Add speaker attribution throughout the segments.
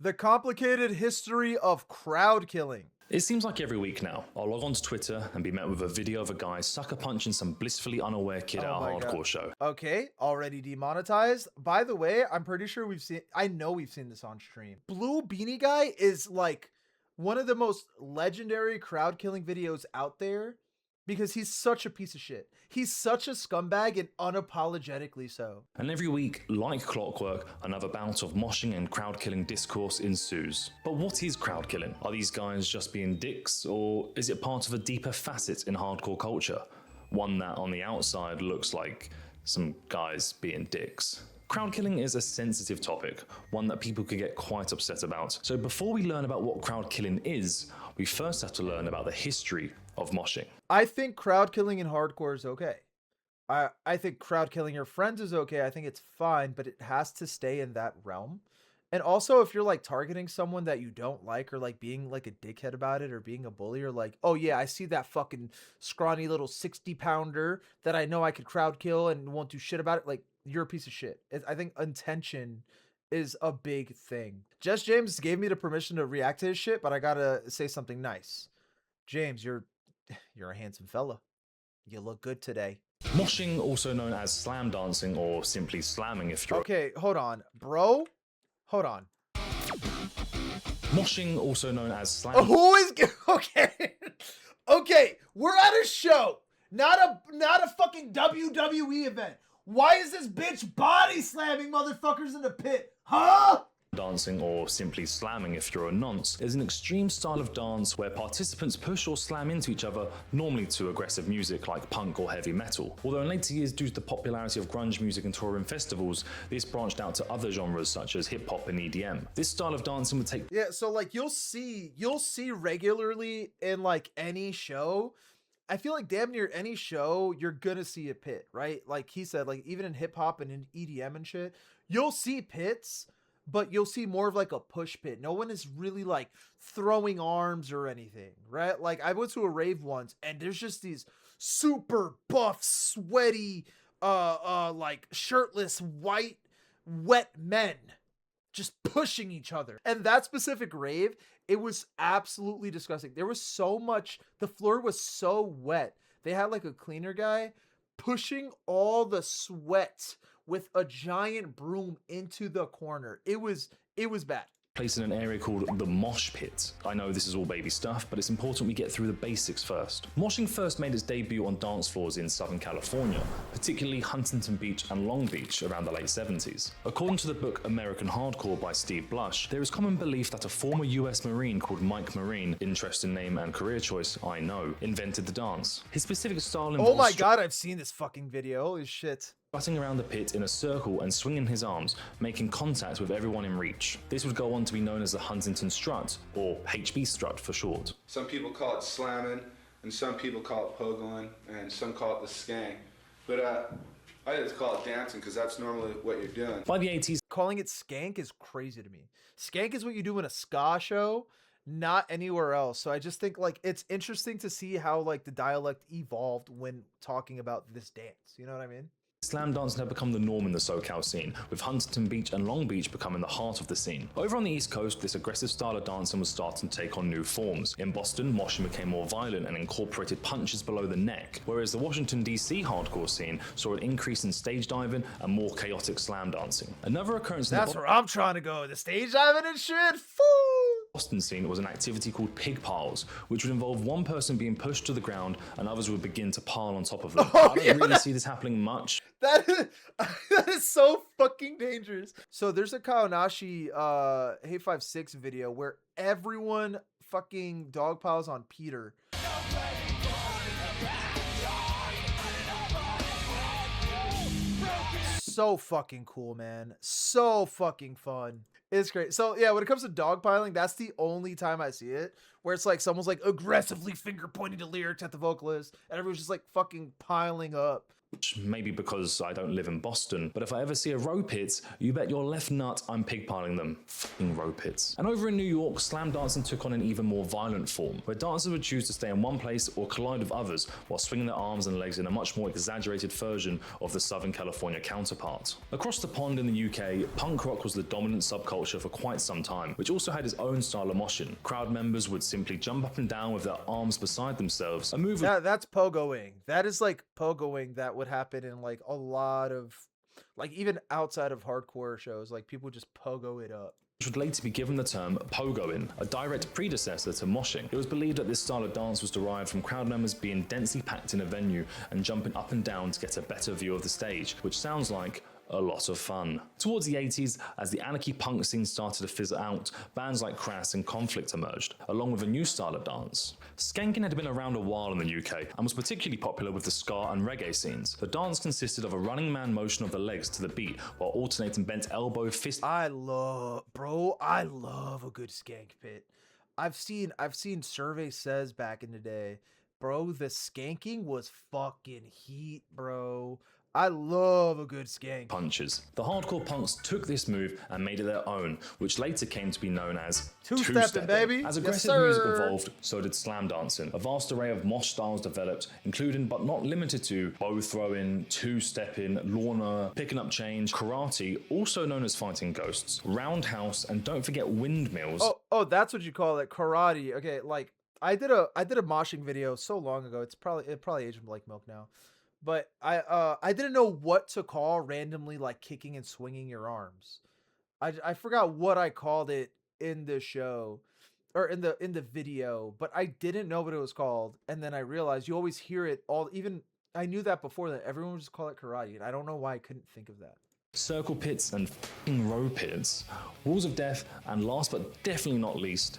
Speaker 1: The complicated history of crowd killing.
Speaker 2: It seems like every week now, I'll log onto Twitter and be met with a video of a guy sucker punching some blissfully unaware kid at a hardcore show.
Speaker 1: Okay, already demonetized. By the way, I'm pretty sure I know we've seen this on stream. Blue Beanie Guy is like one of the most legendary crowd killing videos out there because he's such a piece of shit. He's such a scumbag and unapologetically so.
Speaker 2: And every week, like clockwork, another bout of moshing and crowd killing discourse ensues. But what is crowd killing? Are these guys just being dicks, or is it part of a deeper facet in hardcore culture? One that on the outside looks like some guys being dicks. Crowd killing is a sensitive topic, one that people could get quite upset about. So before we learn about what crowd killing is, we first have to learn about the history of moshing.
Speaker 1: I think crowd killing in hardcore is okay. I think crowd killing your friends is okay. I think it's fine, but it has to stay in that realm. And also, if you're like targeting someone that you don't like, or like being like a dickhead about it, or being a bully, or like, oh yeah, I see that fucking scrawny little 60-pounder that I know I could crowd kill and won't do shit about it, like, you're a piece of shit. I think intention is a big thing. Jess James gave me the permission to react to his shit, but I gotta say something nice. James, you're a handsome fella. You look good today.
Speaker 2: Moshing, also known as slam dancing or simply slamming if you're...
Speaker 1: Okay, hold on. Bro? Hold on.
Speaker 2: Moshing, also known as slam...
Speaker 1: Who is... Okay. Okay, we're at a show. Not a fucking WWE event. Why is this bitch body slamming motherfuckers in the pit? Huh?
Speaker 2: Dancing, or simply slamming if you're a nonce, is an extreme style of dance where participants push or slam into each other, normally to aggressive music like punk or heavy metal. Although in later years, due to the popularity of grunge music and touring festivals, this branched out to other genres such as hip hop and EDM. This style of dancing would take...
Speaker 1: Yeah, so like you'll see regularly in like any show. I feel like damn near any show you're gonna see a pit, right? Like he said, like even in hip hop and in EDM and shit, you'll see pits, but you'll see more of like a push pit. No one is really like throwing arms or anything, right? Like I went to a rave once and there's just these super buff, sweaty, like shirtless, white, wet men just pushing each other. And that specific rave, it was absolutely disgusting. There was so much, the floor was so wet. They had like a cleaner guy pushing all the sweat with a giant broom into the corner. It was bad.
Speaker 2: Placed in an area called the mosh pit. I know this is all baby stuff, but it's important we get through the basics first. Moshing first made its debut on dance floors in Southern California, particularly Huntington Beach and Long Beach around the late 70s. According to the book American Hardcore by Steve Blush, there is common belief that a former US Marine called Mike Marine, interesting name and career choice, I know, invented the dance. His specific style involves...
Speaker 1: Oh my god, I've seen this fucking video. Holy shit.
Speaker 2: Strutting around the pit in a circle and swinging his arms, making contact with everyone in reach. This would go on to be known as the Huntington Strut, or HB Strut for short.
Speaker 3: Some people call it slamming, and some people call it pogoing, and some call it the skank. But I just call it dancing because that's normally what you're doing.
Speaker 2: By the 80s,
Speaker 1: calling it skank is crazy to me. Skank is what you do in a ska show, not anywhere else. So I just think like it's interesting to see how like the dialect evolved when talking about this dance. You know what I mean?
Speaker 2: slam dancing had become the norm in the SoCal scene, with Huntington Beach and Long Beach becoming the heart of the scene. Over on the East Coast, this aggressive style of dancing was starting to take on new forms. In Boston, moshing became more violent and incorporated punches below the neck, whereas the Washington DC hardcore scene saw an increase in stage diving and more chaotic slam dancing. Another occurrence in
Speaker 1: That's where I'm trying to go, the stage diving and shit, fool!
Speaker 2: Boston scene was an activity called pig piles, which would involve one person being pushed to the ground and others would begin to pile on top of them. I don't really see this happening much.
Speaker 1: That is so fucking dangerous. So there's a Kaonashi Hey 5-6 video where everyone fucking dog piles on Peter. So fucking cool, man. So fucking fun. It's great. So yeah, when it comes to dogpiling, that's the only time I see it. where it's like someone's like aggressively finger pointing to lyrics at the vocalist, and everyone's just like fucking piling up.
Speaker 2: Maybe because I don't live in Boston, but if I ever see a row pit, you bet your left nut I'm pig-piling them. Fucking row pits. And over in New York, slam dancing took on an even more violent form, where dancers would choose to stay in one place or collide with others while swinging their arms and legs in a much more exaggerated version of the Southern California counterpart. Across the pond in the UK, punk rock was the dominant subculture for quite some time, which also had its own style of moshing. Crowd members would simply jump up and down with their arms beside themselves, a move
Speaker 1: That's pogoing. That is like pogoing that would happen in like a lot of, like, even outside of hardcore shows, like people just pogo it up.
Speaker 2: which would later be given the term pogoing, a direct predecessor to moshing. It was believed that this style of dance was derived from crowd members being densely packed in a venue and jumping up and down to get a better view of the stage, which sounds like a lot of fun. Towards the 80s, as the anarchy punk scene started to fizzle out, bands like Crass and Conflict emerged, along with a new style of dance. Skanking had been around a while in the UK and was particularly popular with the ska and reggae scenes. The dance consisted of a running man motion of the legs to the beat while alternating bent elbow, fist.
Speaker 1: I love a good skank pit. I've seen Survey Says back in the day. Bro, the skanking was fucking heat, bro. I love a good skank.
Speaker 2: Punches. The hardcore punks took this move and made it their own, which later came to be known as
Speaker 1: two-stepping, baby.
Speaker 2: As
Speaker 1: Yes,
Speaker 2: aggressive music
Speaker 1: sir.
Speaker 2: evolved, so did slam dancing. A vast array of mosh styles developed, including but not limited to bow throwing, two-stepping, Lorna, picking up change, karate, also known as fighting ghosts, roundhouse, and don't forget windmills.
Speaker 1: Oh, that's what you call it, karate. Okay, like I did a moshing video so long ago. It probably aged like milk now. But I didn't know what to call randomly like kicking and swinging your arms. I forgot what I called it in the show or in the video, but I didn't know what it was called. And then I realized you always hear it all. Even I knew that before that everyone would just call it karate, and I don't know why I couldn't think of that.
Speaker 2: Circle pits and f***ing row pits, walls of death, and last but definitely not least,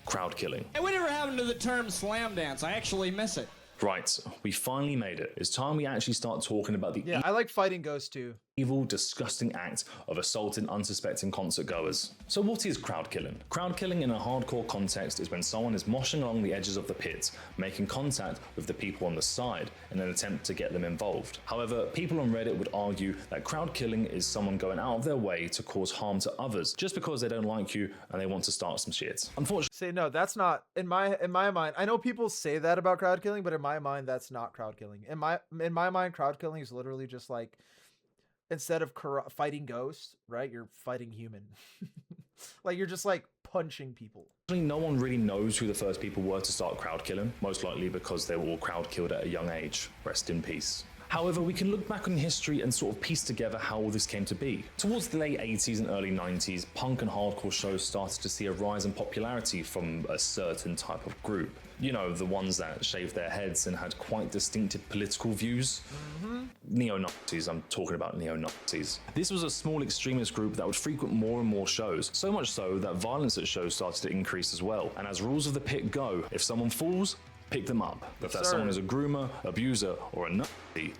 Speaker 2: crowd killing.
Speaker 4: Hey, whatever happened to the term slam dance? I actually miss it.
Speaker 2: Right, we finally made it. It's time we actually start talking about the
Speaker 1: Yeah, I like fighting ghosts too.
Speaker 2: evil, disgusting act of assaulting unsuspecting concert goers. So what is crowd killing? Crowd killing in a hardcore context is when someone is moshing along the edges of the pit, making contact with the people on the side in an attempt to get them involved. However, people on Reddit would argue that crowd killing is someone going out of their way to cause harm to others just because they don't like you and they want to start some shit. Unfortunately,
Speaker 1: Say no, that's not in my mind. I know people say that about crowd killing, but in my mind, that's not crowd killing. In my mind, crowd killing is literally just like, instead of fighting ghosts, right? You're fighting human. Like you're just like punching people.
Speaker 2: no one really knows who the first people were to start crowd killing, most likely because they were all crowd killed at a young age. Rest in peace. However, we can look back on history and sort of piece together how all this came to be. Towards the late 80s and early 90s, punk and hardcore shows started to see a rise in popularity from a certain type of group. You know, the ones that shaved their heads and had quite distinctive political views. Neo-Nazis, I'm talking about neo-Nazis. This was a small extremist group that would frequent more and more shows, so much so that violence at shows started to increase as well. And as rules of the pit go, if someone falls, pick them up. If that someone is a groomer, abuser, or a Nazi,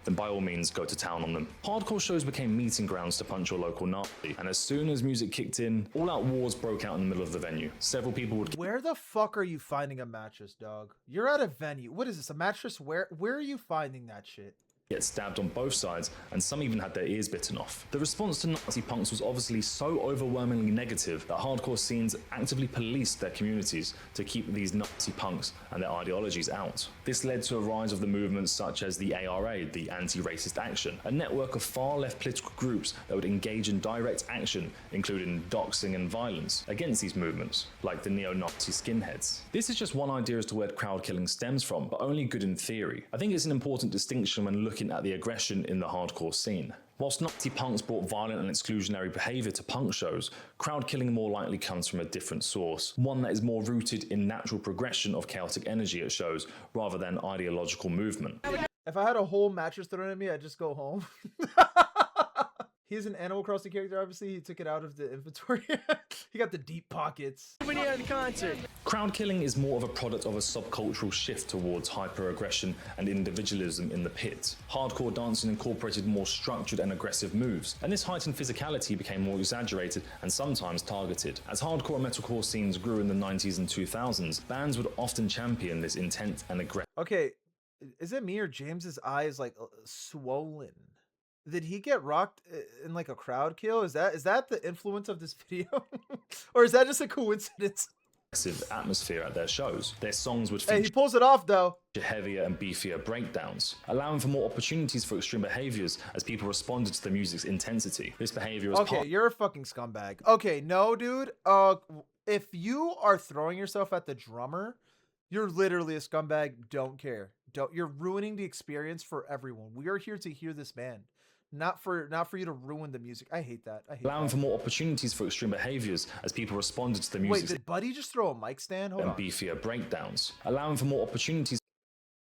Speaker 2: then by all means go to town on them. Hardcore shows became meeting grounds to punch your local Nazi, and as soon as music kicked in, all-out wars broke out in the middle of the venue. Several people would
Speaker 1: Where the fuck are you finding a mattress, dog? You're at a venue. What is this? A mattress? Where are you finding that shit?
Speaker 2: get stabbed on both sides, and some even had their ears bitten off. The response to Nazi punks was obviously so overwhelmingly negative that hardcore scenes actively policed their communities to keep these Nazi punks and their ideologies out. This led to a rise of the movements such as the ARA, the Anti-Racist Action, a network of far-left political groups that would engage in direct action, including doxing and violence, against these movements, like the neo-Nazi skinheads. This is just one idea as to where crowd killing stems from, but only good in theory. I think it's an important distinction when looking at the aggression in the hardcore scene. Whilst Nazi punks brought violent and exclusionary behaviour to punk shows, crowd killing more likely comes from a different source, one that is more rooted in natural progression of chaotic energy at shows rather than ideological movement.
Speaker 1: If I had a whole mattress thrown at me, I'd just go home. He's an Animal Crossing character, obviously. He took it out of the inventory. He got the deep pockets.
Speaker 2: Crowd killing is more of a product of a subcultural shift towards hyper-aggression and individualism in the pit. Hardcore dancing incorporated more structured and aggressive moves, and this heightened physicality became more exaggerated and sometimes targeted. As hardcore and metalcore scenes grew in the 90s and 2000s, bands would often champion this intense and aggressive.
Speaker 1: Okay, is it me or James's eye is like swollen? Did he get rocked in like a crowd kill? Is that the influence of this video? Or is that just a coincidence?
Speaker 2: Atmosphere at their shows. Their songs would
Speaker 1: Hey, he
Speaker 2: feature
Speaker 1: pulls it off though.
Speaker 2: heavier and beefier breakdowns, allowing for more opportunities for extreme behaviors as people responded to the music's intensity. This behavior was
Speaker 1: Okay, you're a fucking scumbag. Okay, no, dude. If you are throwing yourself at the drummer, you're literally a scumbag. Don't care. You're ruining the experience for everyone. We are here to hear this band. Not for you to ruin the music. I hate that.
Speaker 2: allowing for more opportunities for extreme behaviors as people responded to the
Speaker 1: Wait,
Speaker 2: music's
Speaker 1: did Buddy just throw a mic stand? Hold on.
Speaker 2: beefier breakdowns, allowing for more opportunities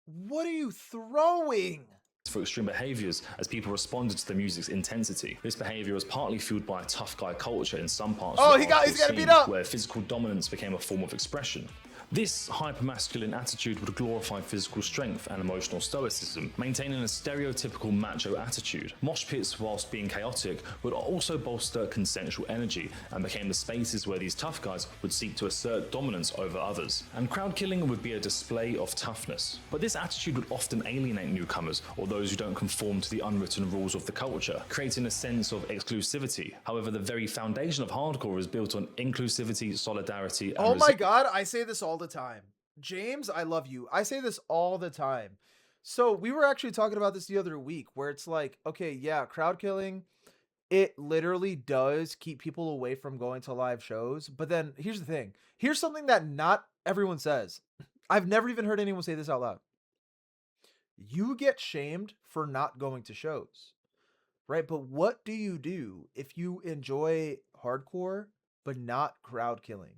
Speaker 1: What are you throwing?
Speaker 2: for extreme behaviors as people responded to the music's intensity. This behavior was partly fueled by a tough guy culture in some parts of the
Speaker 1: he's
Speaker 2: hardcore
Speaker 1: got beat
Speaker 2: scene,
Speaker 1: up,
Speaker 2: where physical dominance became a form of expression. This hypermasculine attitude would glorify physical strength and emotional stoicism, maintaining a stereotypical macho attitude. Mosh pits, whilst being chaotic, would also bolster consensual energy and became the spaces where these tough guys would seek to assert dominance over others. And crowd killing would be a display of toughness. But this attitude would often alienate newcomers or those who don't conform to the unwritten rules of the culture, creating a sense of exclusivity. However, the very foundation of hardcore is built on inclusivity, solidarity, and
Speaker 1: oh my god, I say this all the time. James, I love you. I say this all the time. So we were actually talking about this the other week where it's like, okay, yeah, crowd killing, it literally does keep people away from going to live shows. But then here's the thing. Here's something that not everyone says. I've never even heard anyone say this out loud. You get shamed for not going to shows, right? But what do you do if you enjoy hardcore but not crowd killing?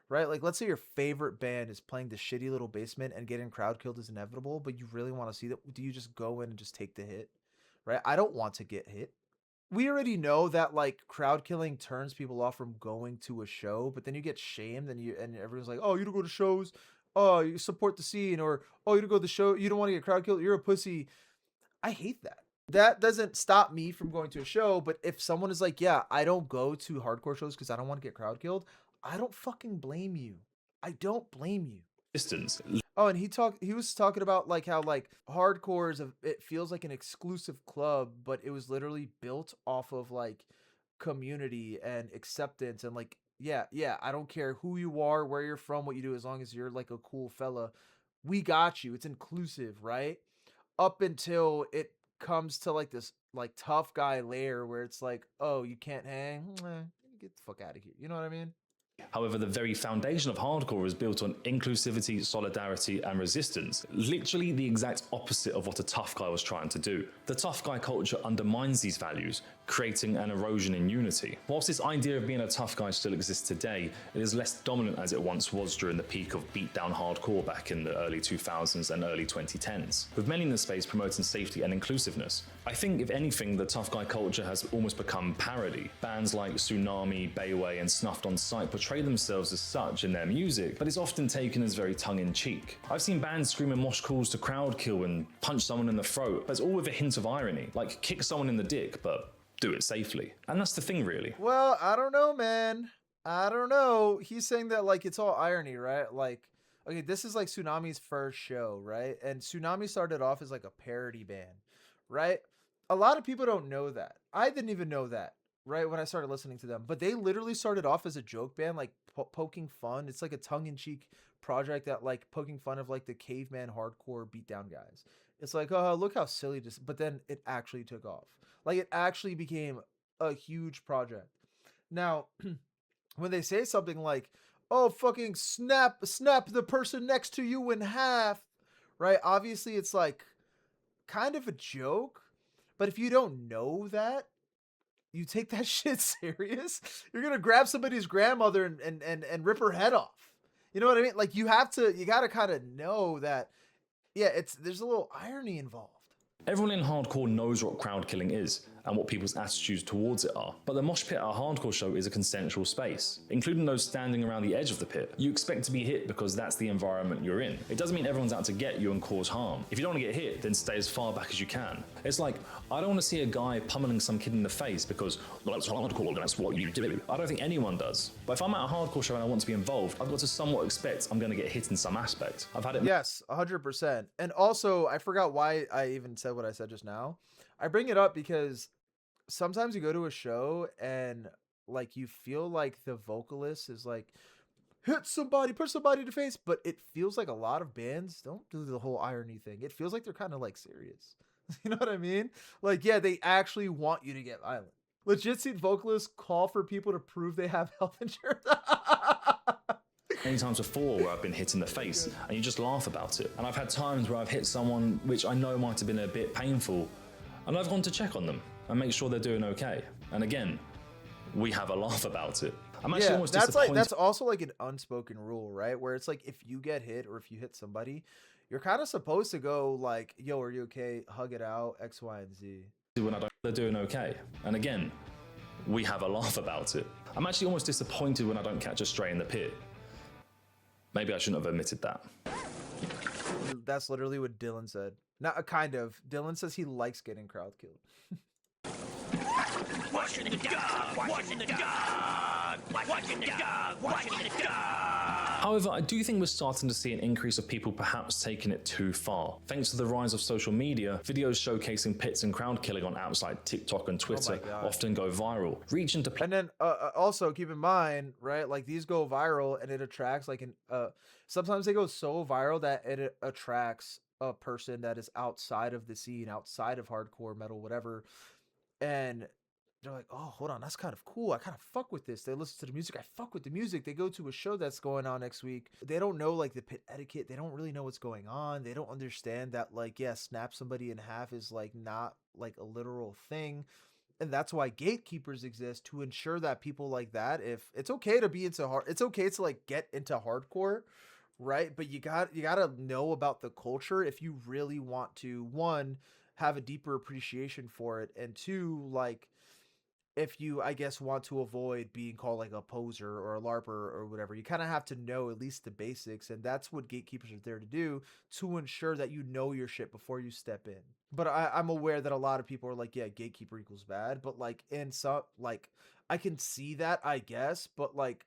Speaker 1: Right? Like, let's say your favorite band is playing the shitty little basement and getting crowd killed is inevitable, but you really want to see that. Do you just go in and just take the hit? Right? I don't want to get hit. We already know that like crowd killing turns people off from going to a show, but then you get shamed and everyone's like, oh, you don't go to shows. Oh, you support the scene, or oh, you don't go to the show. You don't want to get crowd killed. You're a pussy. I hate that. That doesn't stop me from going to a show, but if someone is like, yeah, I don't go to hardcore shows because I don't want to get crowd killed, I don't fucking blame you. I don't blame you.
Speaker 2: distance.
Speaker 1: Oh, and he was talking about like how like hardcore is it feels like an exclusive club, but it was literally built off of like community and acceptance and like yeah, I don't care who you are, where you're from, what you do, as long as you're like a cool fella. We got you. It's inclusive, right? Up until it comes to like this like tough guy layer where it's like, oh, you can't hang. Get the fuck out of here. You know what I mean?
Speaker 2: However, the very foundation of hardcore is built on inclusivity, solidarity, and resistance. Literally the exact opposite of what a tough guy was trying to do. The tough guy culture undermines these values, creating an erosion in unity. Whilst this idea of being a tough guy still exists today, it is less dominant as it once was during the peak of beatdown hardcore back in the early 2000s and early 2010s, with many in the space promoting safety and inclusiveness. I think, if anything, the tough guy culture has almost become parody. Bands like Tsunami, Bayway, and Snuffed on Sight portray themselves as such in their music, but it's often taken as very tongue-in-cheek. I've seen bands screaming mosh calls to crowd kill and punch someone in the throat, but it's all with a hint of irony, like kick someone in the dick, but do it safely. And that's the thing, really.
Speaker 1: Well, I don't know, man. I don't know. He's saying that like it's all irony, right? Like, okay, this is like Tsunami's first show, right? And Tsunami started off as like a parody band, right? A lot of people don't know that. I didn't even know that, right, when I started listening to them. But they literally started off as a joke band, like poking fun. It's like a tongue-in-cheek project that like poking fun of like the caveman hardcore beatdown guys. It's like, oh, look how silly this. But then it actually took off. Like it actually became a huge project. Now, when they say something like, oh, fucking snap the person next to you in half, right? Obviously, it's like kind of a joke. But if you don't know that, you take that shit serious, you're going to grab somebody's grandmother and rip her head off. You know what I mean? Like you got to kind of know that, yeah, there's a little irony involved.
Speaker 2: Everyone in hardcore knows what crowd killing is, and what people's attitudes towards it are. But the mosh pit at a hardcore show is a consensual space, including those standing around the edge of the pit. You expect to be hit because that's the environment you're in. It doesn't mean everyone's out to get you and cause harm. If you don't want to get hit, then stay as far back as you can. It's like, I don't want to see a guy pummeling some kid in the face because, well, that's hardcore, that's what you do. I don't think anyone does. But if I'm at a hardcore show and I want to be involved, I've got to somewhat expect I'm going to get hit in some aspect. I've had it.
Speaker 1: Yes, 100%. And also, I forgot why I even said what I said just now. I bring it up because sometimes you go to a show and like you feel like the vocalist is like, hit somebody, push somebody in the face, but it feels like a lot of bands don't do the whole irony thing. It feels like they're kind of like serious. You know what I mean? Like, yeah, they actually want you to get violent. Legit seen vocalists call for people to prove they have health insurance.
Speaker 2: Many times before where I've been hit in the face and you just laugh about it. And I've had times where I've hit someone which I know might have been a bit painful and I've gone to check on them and make sure they're doing okay. And again, we have a laugh about it. I'm actually almost disappointed.
Speaker 1: That's also like an unspoken rule, right? Where it's like if you get hit or if you hit somebody, you're kind of supposed to go like, yo, are you okay? Hug it out, X, Y, and Z.
Speaker 2: When I don't, they're doing okay. And again, we have a laugh about it. I'm actually almost disappointed when I don't catch a stray in the pit. Maybe I shouldn't have admitted that.
Speaker 1: That's literally what Dylan said. Not kind of. Dylan says he likes getting crowd killed.
Speaker 5: Watching the dog, watching the dog, watching the dog, watching the dog.
Speaker 2: However, I do think we're starting to see an increase of people perhaps taking it too far. Thanks to the rise of social media, videos showcasing pits and crowd killing on apps like TikTok and Twitter often go viral, reaching to
Speaker 1: And then also keep in mind, right, like these go viral and it attracts like sometimes they go so viral that it attracts a person that is outside of the scene, outside of hardcore metal, whatever. And they're like, oh, hold on, that's kind of cool. I kind of fuck with this. They listen to the music. I fuck with the music. They go to a show that's going on next week. They don't know like the pit etiquette. They don't really know what's going on. They don't understand that like, yeah, snap somebody in half is like not like a literal thing. And that's why gatekeepers exist, to ensure that people like that, if it's okay to be into it's okay to like get into hardcore, right? But you gotta know about the culture if you really want to, one, have a deeper appreciation for it, and two, like if you, I guess, want to avoid being called like a poser or a larper or whatever, you kind of have to know at least the basics. And that's what gatekeepers are there to do, to ensure that you know your shit before you step in. But I'm aware that a lot of people are like, yeah, gatekeeper equals bad. But like in some, like I can see that, I guess, but like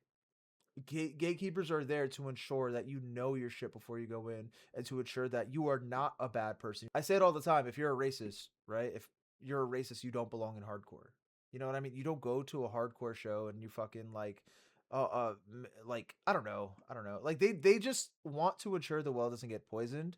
Speaker 1: gatekeepers are there to ensure that you know your shit before you go in, and to ensure that you are not a bad person. I say it all the time. If you're a racist, right? If you're a racist, you don't belong in hardcore. You know what I mean? You don't go to a hardcore show and you fucking like, like, I don't know. Like they just want to ensure the well doesn't get poisoned.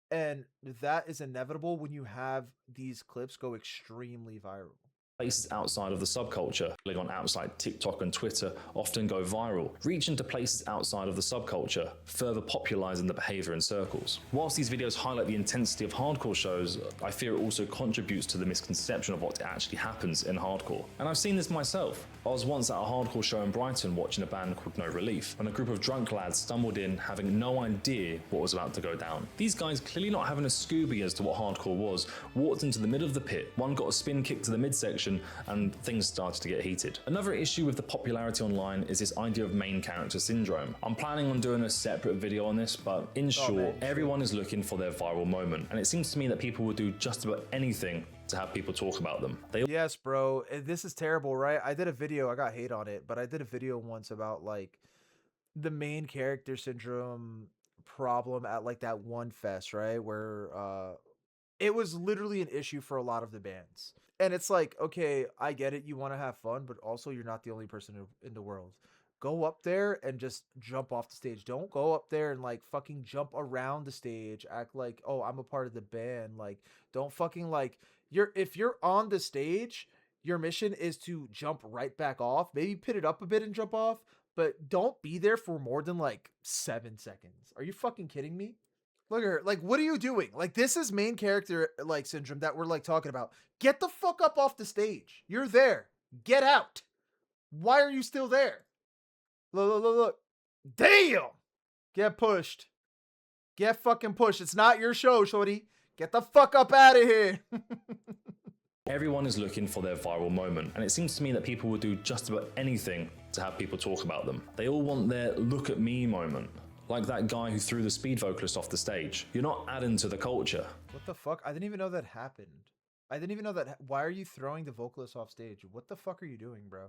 Speaker 1: And that is inevitable when you have these clips go extremely viral.
Speaker 2: Places outside of the subculture, like on apps like TikTok and Twitter, often go viral, reaching to places outside of the subculture, further popularizing the behavior in circles. Whilst these videos highlight the intensity of hardcore shows, I fear it also contributes to the misconception of what actually happens in hardcore. And I've seen this myself. I was once at a hardcore show in Brighton watching a band called No Relief, when a group of drunk lads stumbled in having no idea what was about to go down. These guys, clearly not having a Scooby as to what hardcore was, walked into the middle of the pit, one got a spin kick to the midsection, and things started to get heated. Another issue with the popularity online is this idea of main character syndrome. I'm planning on doing a separate video on this, but in short, everyone is looking for their viral moment, and it seems to me that people will do just about anything to have people talk about them.
Speaker 1: Yes, bro. This is terrible, right? I did a video, I got hate on it, but I did a video once about like the main character syndrome problem at like that one fest, right? Where it was literally an issue for a lot of the bands. And it's like, okay, I get it. You want to have fun, but also you're not the only person in the world. Go up there and just jump off the stage. Don't go up there and like fucking jump around the stage. Act like, oh, I'm a part of the band. Like, don't fucking like if you're on the stage, your mission is to jump right back off. Maybe pit it up a bit and jump off, but don't be there for more than like 7 seconds. Are you fucking kidding me? Look at her. Like, what are you doing? Like, this is main character like syndrome that we're like talking about. Get the fuck up off the stage. You're there. Get out. Why are you still there? Look. Damn. Get pushed. Get fucking pushed. It's not your show, shorty. Get the fuck up out of here.
Speaker 2: Everyone is looking for their viral moment, and it seems to me that people will do just about anything to have people talk about them. They all want their look at me moment, like that guy who threw the speed vocalist off the stage. You're not adding to the culture.
Speaker 1: What the fuck? I didn't even know that happened. I didn't even know that. Why are you throwing the vocalist off stage? What the fuck are you doing, bro?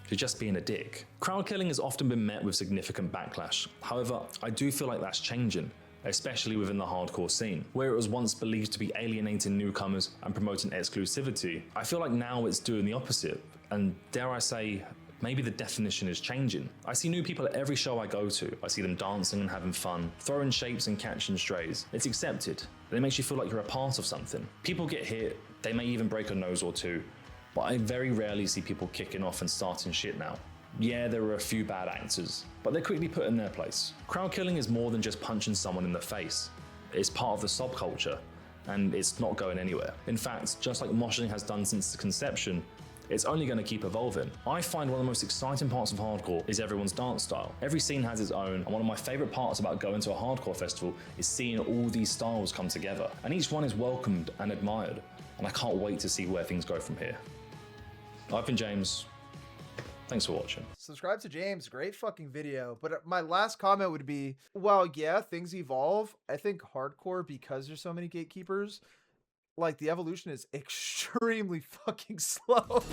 Speaker 2: You're just being a dick. Crowd killing has often been met with significant backlash. However, I do feel like that's changing, especially within the hardcore scene. Where it was once believed to be alienating newcomers and promoting exclusivity, I feel like now it's doing the opposite, and dare I say, maybe the definition is changing. I see new people at every show I go to. I see them dancing and having fun, throwing shapes and catching strays. It's accepted, and it makes you feel like you're a part of something. People get hit, they may even break a nose or two, but I very rarely see people kicking off and starting shit now. Yeah, there are a few bad actors, but they're quickly put in their place. Crowd killing is more than just punching someone in the face. It's part of the subculture, and it's not going anywhere. In fact, just like moshing has done since the conception, it's only going to keep evolving. I find one of the most exciting parts of hardcore is everyone's dance style. Every scene has its own, and one of my favourite parts about going to a hardcore festival is seeing all these styles come together, and each one is welcomed and admired, and I can't wait to see where things go from here. I've been James. Thanks for watching.
Speaker 1: Subscribe to James. Great fucking video. But my last comment would be, well, yeah, things evolve. I think hardcore, because there's so many gatekeepers, like the evolution is extremely fucking slow.